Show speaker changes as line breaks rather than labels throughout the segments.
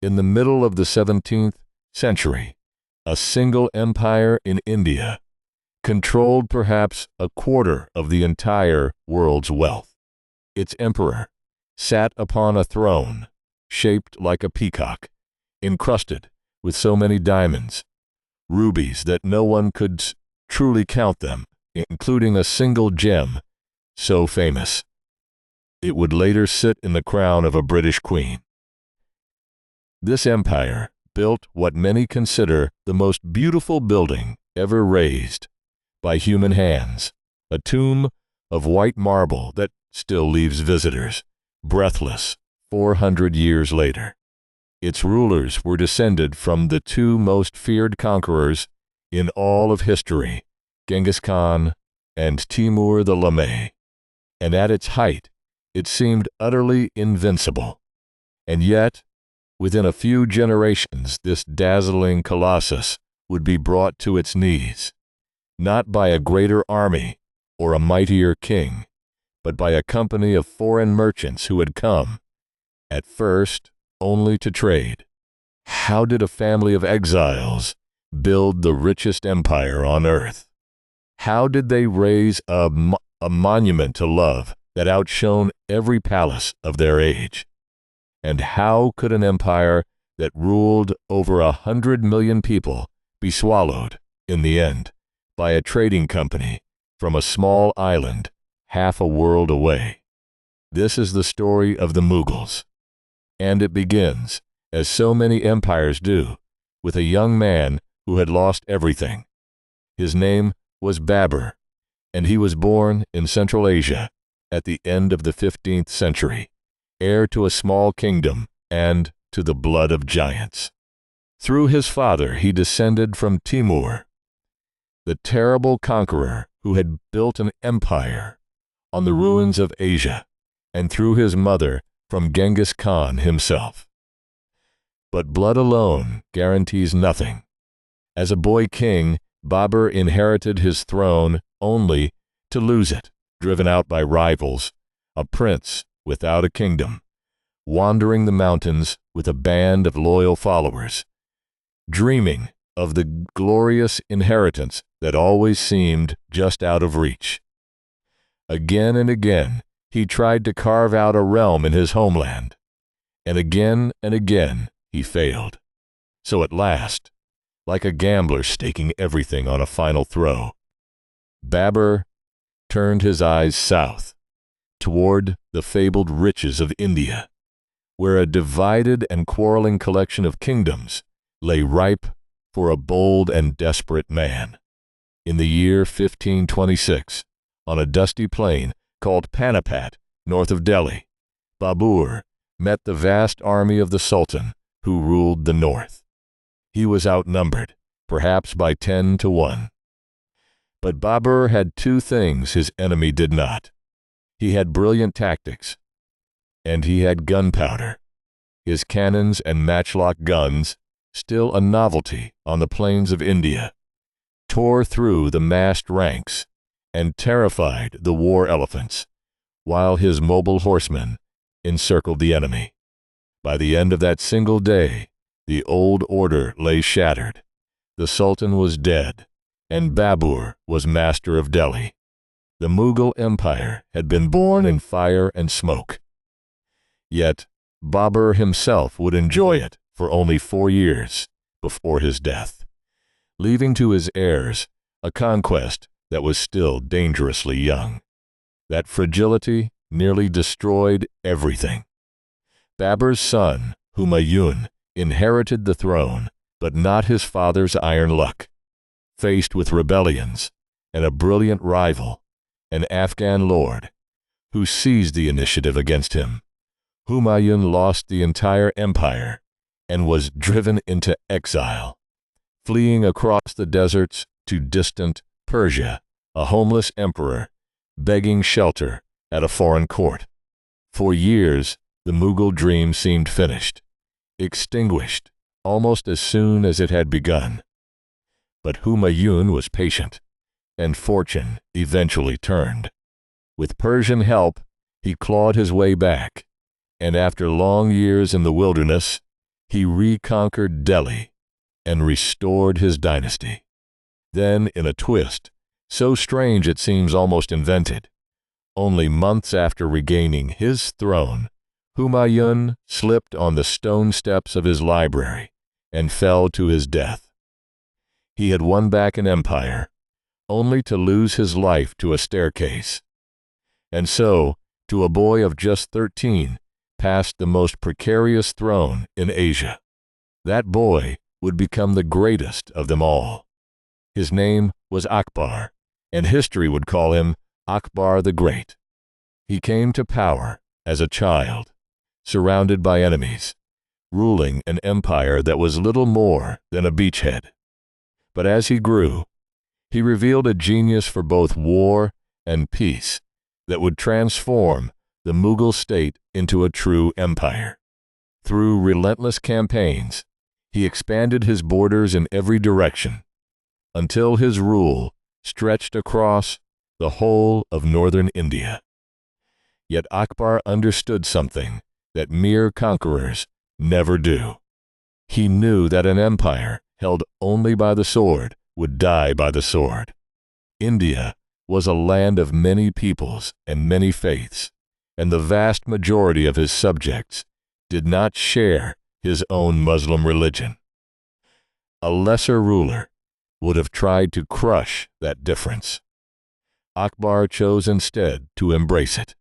In the middle of the 17th century, a single empire in India controlled perhaps a quarter of the entire world's wealth. Its emperor sat upon a throne shaped like a peacock, encrusted with so many diamonds, rubies that no one could truly count them, including a single gem so famous it would later sit in the crown of a British queen. This empire built what many consider the most beautiful building ever raised by human hands, a tomb of white marble that still leaves visitors breathless 400 years later. Its rulers were descended from the two most feared conquerors in all of history, Genghis Khan and Timur the Lame, and at its height it seemed utterly invincible. And yet, within a few generations, this dazzling colossus would be brought to its knees, not by a greater army or a mightier king, but by a company of foreign merchants who had come, at first, only to trade. How did a family of exiles build the richest empire on earth? How did they raise a monument to love that outshone every palace of their age? And how could an empire that ruled over 100 million people be swallowed, in the end, by a trading company from a small island half a world away? This is the story of the Mughals, and it begins, as so many empires do, with a young man who had lost everything. His name was Babur, and he was born in Central Asia at the end of the 15th century, heir to a small kingdom and to the blood of giants. Through his father he descended from Timur, the terrible conqueror who had built an empire on the ruins of Asia, and through his mother from Genghis Khan himself. But blood alone guarantees nothing. As a boy king, Babur inherited his throne only to lose it, driven out by rivals, a prince without a kingdom, wandering the mountains with a band of loyal followers, dreaming of the glorious inheritance that always seemed just out of reach. Again and again, he tried to carve out a realm in his homeland, and again he failed. So at last, like a gambler staking everything on a final throw, Babur turned his eyes south, toward the fabled riches of India, where a divided and quarreling collection of kingdoms lay ripe for a bold and desperate man. In the year 1526, on a dusty plain called Panipat, north of Delhi, Babur met the vast army of the Sultan who ruled the north. He was outnumbered, perhaps by 10 to 1. But Babur had two things his enemy did not. He had brilliant tactics, and he had gunpowder. His cannons and matchlock guns, still a novelty on the plains of India, tore through the massed ranks and terrified the war elephants, while his mobile horsemen encircled the enemy. By the end of that single day, the old order lay shattered. The Sultan was dead, and Babur was master of Delhi. The Mughal Empire had been born in fire and smoke. Yet Babur himself would enjoy it for only 4 years before his death, leaving to his heirs a conquest that was still dangerously young. That fragility nearly destroyed everything. Babur's son, Humayun, inherited the throne, but not his father's iron luck. Faced with rebellions and a brilliant rival, an Afghan lord, who seized the initiative against him, Humayun lost the entire empire and was driven into exile, fleeing across the deserts to distant Persia, a homeless emperor begging shelter at a foreign court. For years, the Mughal dream seemed finished, extinguished almost as soon as it had begun. But Humayun was patient, and fortune eventually turned. With Persian help, he clawed his way back, and after long years in the wilderness, He reconquered Delhi and restored his dynasty. Then, in a twist, so strange it seems almost invented, only months after regaining his throne, Humayun slipped on the stone steps of his library and fell to his death. He had won back an empire, only to lose his life to a staircase. And so, to a boy of just 13, passed the most precarious throne in Asia. That boy would become the greatest of them all. His name was Akbar, and history would call him Akbar the Great. He came to power as a child, surrounded by enemies, ruling an empire that was little more than a beachhead. But as he grew, he revealed a genius for both war and peace that would transform the Mughal state into a true empire. Through relentless campaigns, he expanded his borders in every direction, until his rule stretched across the whole of northern India. Yet Akbar understood something that mere conquerors never do. He knew that an empire held only by the sword would die by the sword. India was a land of many peoples and many faiths, and the vast majority of his subjects did not share his own Muslim religion. A lesser ruler would have tried to crush that difference. Akbar chose instead to embrace it.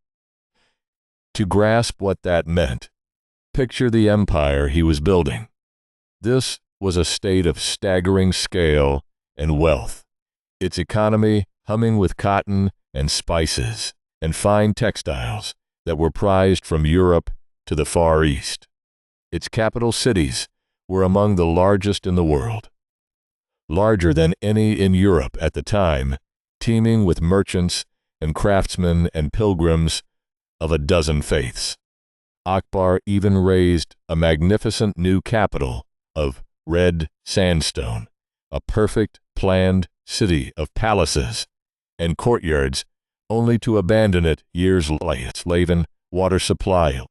To grasp what that meant, picture the empire he was building. This was a state of staggering scale and wealth, its economy humming with cotton and spices and fine textiles that were prized from Europe to the Far East. Its capital cities were among the largest in the world, larger than any in Europe at the time, teeming with merchants and craftsmen and pilgrims of a dozen faiths. Akbar even raised a magnificent new capital of red sandstone, a perfect planned city of palaces and courtyards, only to abandon it years later, slaven, water-supplied,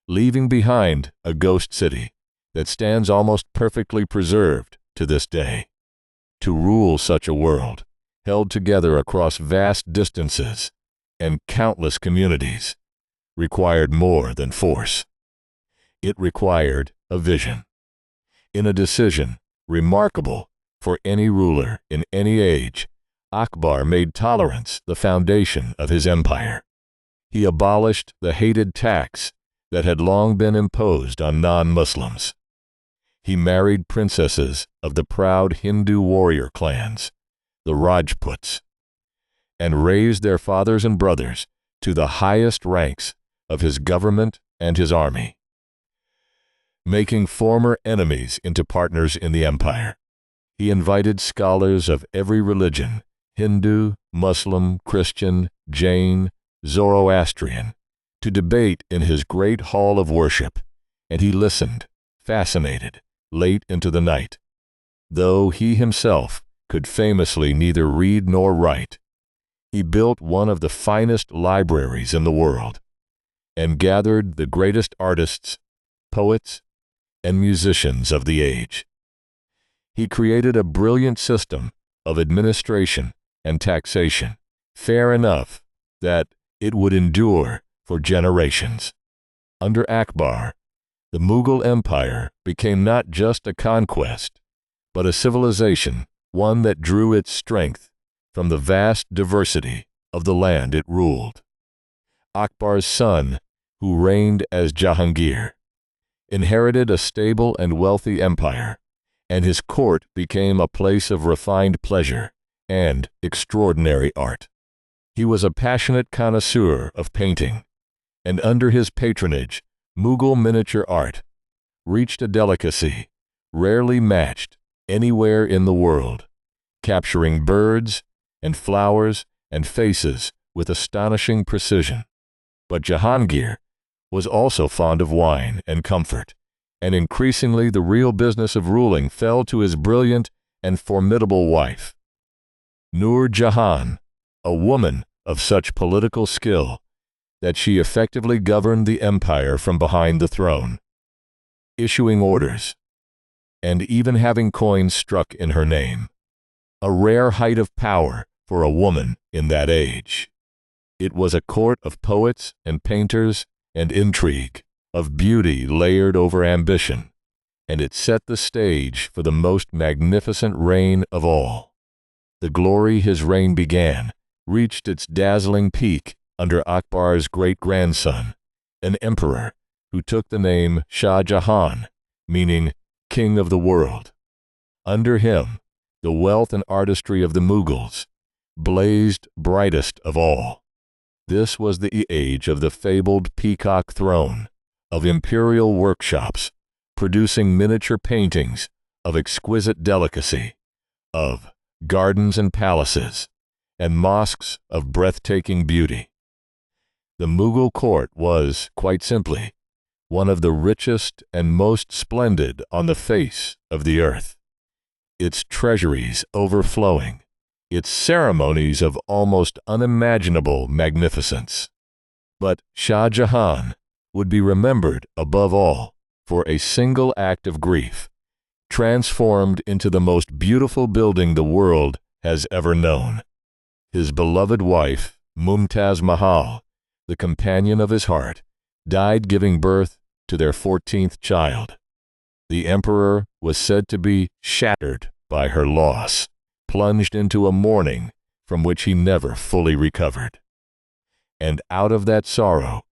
leaving behind a ghost city that stands almost perfectly preserved to this day. To rule such a world, held together across vast distances and countless communities, required more than force. It required a vision. In a decision remarkable for any ruler in any age, Akbar made tolerance the foundation of his empire. He abolished the hated tax that had long been imposed on non-Muslims. He married princesses of the proud Hindu warrior clans, the Rajputs, and raised their fathers and brothers to the highest ranks of his government and his army, making former enemies into partners in the empire. He invited scholars of every religion, Hindu, Muslim, Christian, Jain, Zoroastrian, to debate in his great hall of worship, and he listened, fascinated, late into the night. Though he himself could famously neither read nor write, he built one of the finest libraries in the world, and gathered the greatest artists, poets, and musicians of the age. He created a brilliant system of administration and taxation, fair enough that it would endure for generations. Under Akbar, the Mughal Empire became not just a conquest, but a civilization, one that drew its strength from the vast diversity of the land it ruled. Akbar's son, who reigned as Jahangir, inherited a stable and wealthy empire, and his court became a place of refined pleasure and extraordinary art. He was a passionate connoisseur of painting, and under his patronage, Mughal miniature art reached a delicacy rarely matched anywhere in the world, capturing birds and flowers and faces with astonishing precision. But Jahangir was also fond of wine and comfort, and increasingly the real business of ruling fell to his brilliant and formidable wife, Nur Jahan, a woman of such political skill that she effectively governed the empire from behind the throne. issuing orders, and even having coins struck in her name. A rare height of power for a woman in that age. It was a court of poets and painters and intrigue, of beauty layered over ambition, and it set the stage for the most magnificent reign of all. The glory his reign began reached its dazzling peak under Akbar's great-grandson, an emperor who took the name Shah Jahan, meaning King of the World. Under him, the wealth and artistry of the Mughals blazed brightest of all. This was the age of the fabled Peacock Throne, of imperial workshops, producing miniature paintings of exquisite delicacy, of gardens and palaces, and mosques of breathtaking beauty. The Mughal court was, quite simply, one of the richest and most splendid on the face of the earth, its treasuries overflowing, its ceremonies of almost unimaginable magnificence. But Shah Jahan would be remembered above all for a single act of grief, transformed into the most beautiful building the world has ever known. His beloved wife, Taj Mahal, the companion of his heart, died giving birth to their 14th child. The emperor was said to be shattered by her loss, plunged into a mourning from which he never fully recovered. And out of that sorrow,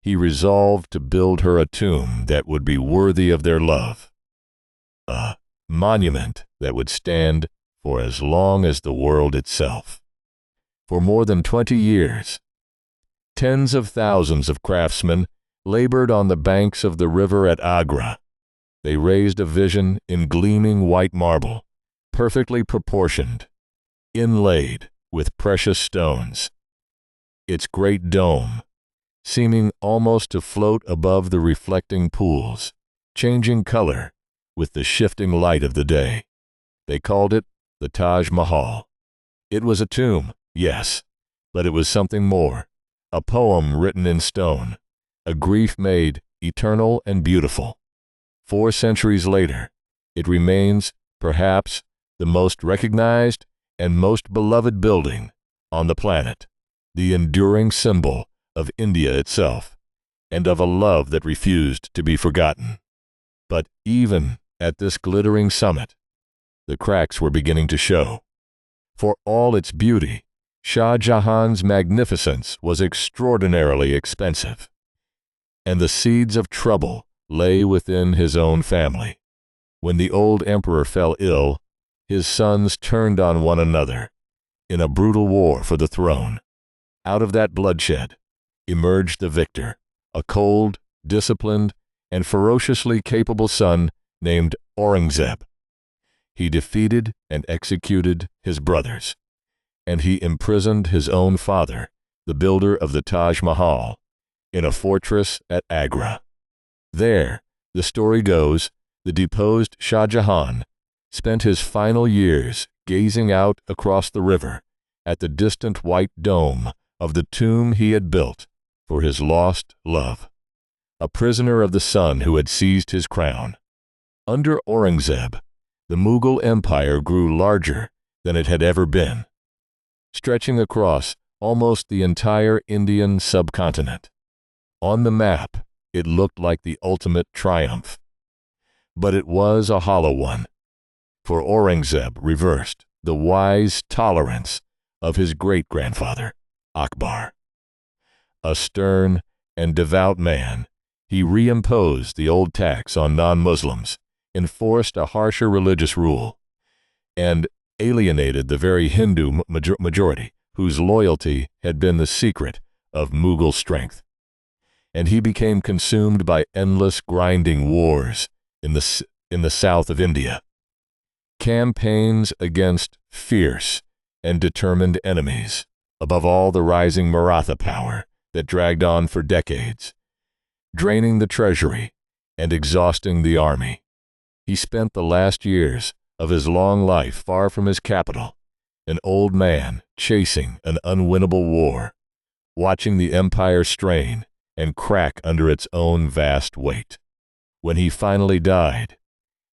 he resolved to build her a tomb that would be worthy of their love, a monument that would stand for as long as the world itself. For more than 20 years, tens of thousands of craftsmen labored on the banks of the river at Agra. They raised a vision in gleaming white marble, perfectly proportioned, inlaid with precious stones. Its great dome, seeming almost to float above the reflecting pools, changing color with the shifting light of the day. They called it the Taj Mahal. It was a tomb, yes, but it was something more, a poem written in stone, a grief made eternal and beautiful. 4 centuries later, it remains, perhaps, the most recognized and most beloved building on the planet, the enduring symbol of India itself, and of a love that refused to be forgotten. But even at this glittering summit, the cracks were beginning to show. For all its beauty, Shah Jahan's magnificence was extraordinarily expensive, and the seeds of trouble lay within his own family. When the old emperor fell ill, his sons turned on one another in a brutal war for the throne. Out of that bloodshed emerged the victor, a cold, disciplined, and ferociously capable son named Aurangzeb. He defeated and executed his brothers, and he imprisoned his own father, the builder of the Taj Mahal, in a fortress at Agra. There, the story goes, the deposed Shah Jahan spent his final years gazing out across the river at the distant white dome of the tomb he had built for his lost love, a prisoner of the son who had seized his crown. Under Aurangzeb, the Mughal Empire grew larger than it had ever been, stretching across almost the entire Indian subcontinent. On the map, it looked like the ultimate triumph. But it was a hollow one, for Aurangzeb reversed the wise tolerance of his great-grandfather, Akbar. A stern and devout man, he reimposed the old tax on non-Muslims, enforced a harsher religious rule, and alienated the very Hindu majority whose loyalty had been the secret of Mughal strength. And he became consumed by endless grinding wars in the south of India, campaigns against fierce and determined enemies, above all the rising Maratha power that dragged on for decades, draining the treasury and exhausting the army. He spent the last years of his long life far from his capital, an old man chasing an unwinnable war, watching the empire strain and crack under its own vast weight. when he finally died,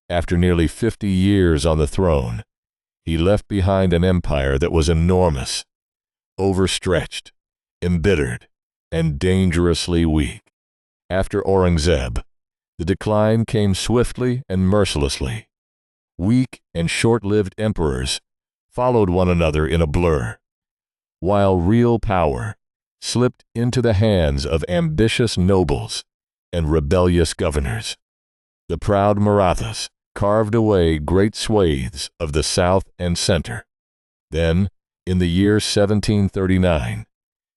after nearly 50 years on the throne, he left behind an empire that was enormous, overstretched, embittered, and dangerously weak. After Aurangzeb, the decline came swiftly and mercilessly. Weak and short-lived emperors followed one another in a blur, while real power slipped into the hands of ambitious nobles and rebellious governors. The proud Marathas carved away great swathes of the south and center. Then, in the year 1739,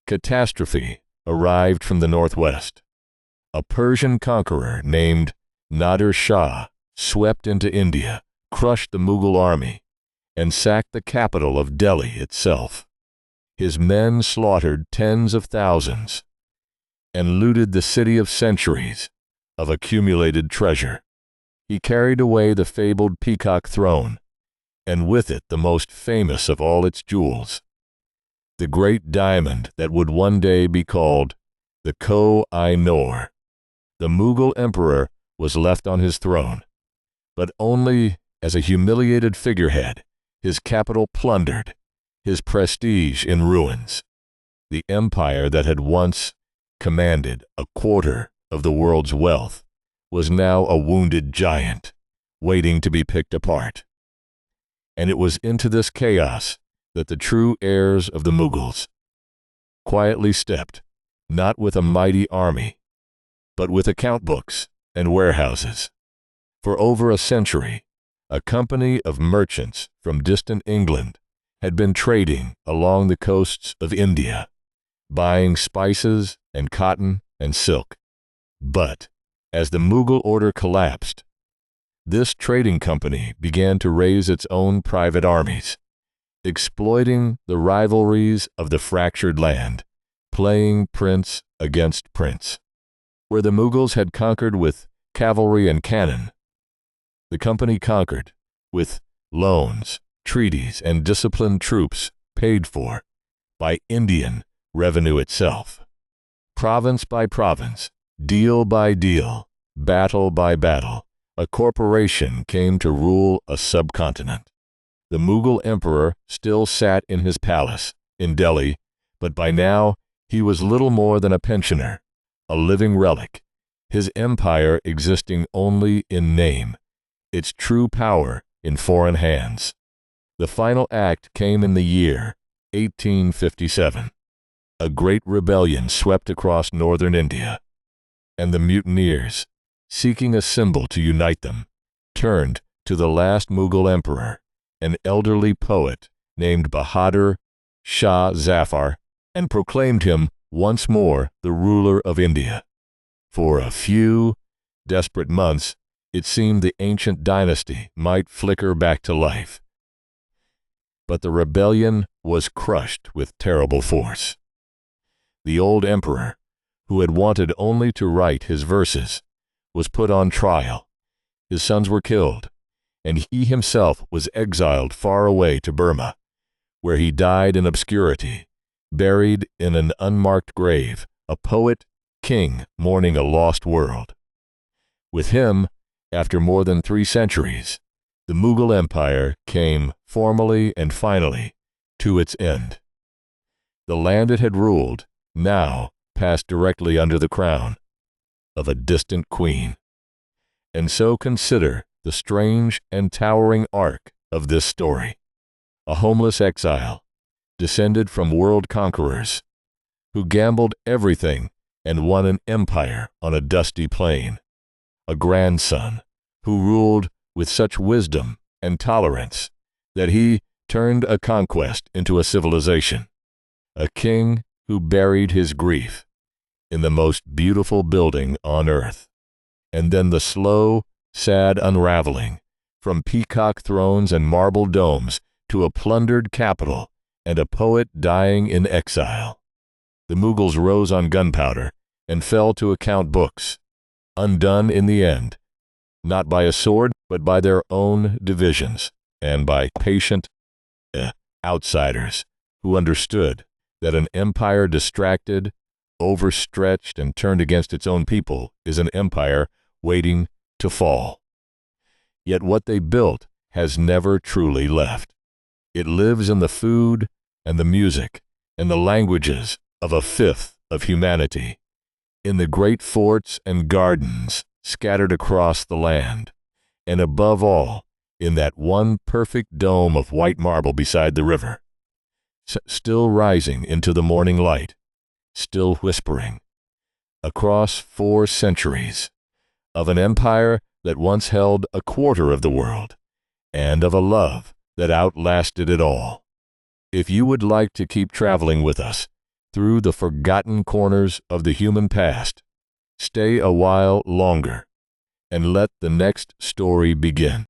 catastrophe arrived from the northwest. A Persian conqueror named Nadir Shah swept into India, crushed the Mughal army, and sacked the capital of Delhi itself. His men slaughtered tens of thousands and looted the city of centuries of accumulated treasure. He carried away the fabled Peacock Throne, and with it the most famous of all its jewels, the great diamond that would one day be called the koh-i-noor. The Mughal emperor was left on his throne, but only as a humiliated figurehead, his capital plundered, his prestige in ruins. The empire that had once commanded a quarter of the world's wealth was now a wounded giant, waiting to be picked apart. And it was into this chaos that the true heirs of the Mughals quietly stepped, not with a mighty army, but with account books and warehouses. For over a century, a company of merchants from distant England had been trading along the coasts of India, buying spices and cotton and silk. But as the Mughal order collapsed, this trading company began to raise its own private armies, exploiting the rivalries of the fractured land, playing prince against prince. Where the Mughals had conquered with cavalry and cannon, the company conquered with loans, treaties, and disciplined troops paid for by Indian revenue itself. Province by province, deal by deal, battle by battle, a corporation came to rule a subcontinent. The Mughal emperor still sat in his palace in Delhi, but by now he was little more than a pensioner, a living relic, his empire existing only in name, its true power in foreign hands. The final act came in the year 1857. A great rebellion swept across northern India, and the mutineers, seeking a symbol to unite them, turned to the last Mughal emperor, an elderly poet named Bahadur Shah Zafar, and proclaimed him once more the ruler of India. For a few desperate months, it seemed the ancient dynasty might flicker back to life. But the rebellion was crushed with terrible force. The old emperor, who had wanted only to write his verses, was put on trial. His sons were killed, and he himself was exiled far away to Burma, where he died in obscurity, buried in an unmarked grave, a poet king mourning a lost world. With him, after more than 3 centuries, the Mughal Empire came formally and finally to its end. The land it had ruled now passed directly under the crown of a distant queen. And so consider the strange and towering arc of this story. A homeless exile, descended from world conquerors, who gambled everything and won an empire on a dusty plain. A grandson who ruled with such wisdom and tolerance that he turned a conquest into a civilization. A king who buried his grief in the most beautiful building on earth. And then the slow, sad unraveling from peacock thrones and marble domes to a plundered capital and a poet dying in exile. The Mughals rose on gunpowder and fell to account books, undone in the end, not by a sword, but by their own divisions and by patient outsiders who understood that an empire distracted, overstretched, and turned against its own people is an empire waiting to fall. Yet what they built has never truly left. It lives in the food and the music and the languages of a fifth of humanity, in the great forts and gardens scattered across the land, and above all, in that one perfect dome of white marble beside the river, still rising into the morning light, still whispering, across 4 centuries, of an empire that once held a quarter of the world, and of a love that outlasted it all. If you would like to keep traveling with us through the forgotten corners of the human past, stay a while longer and let the next story begin.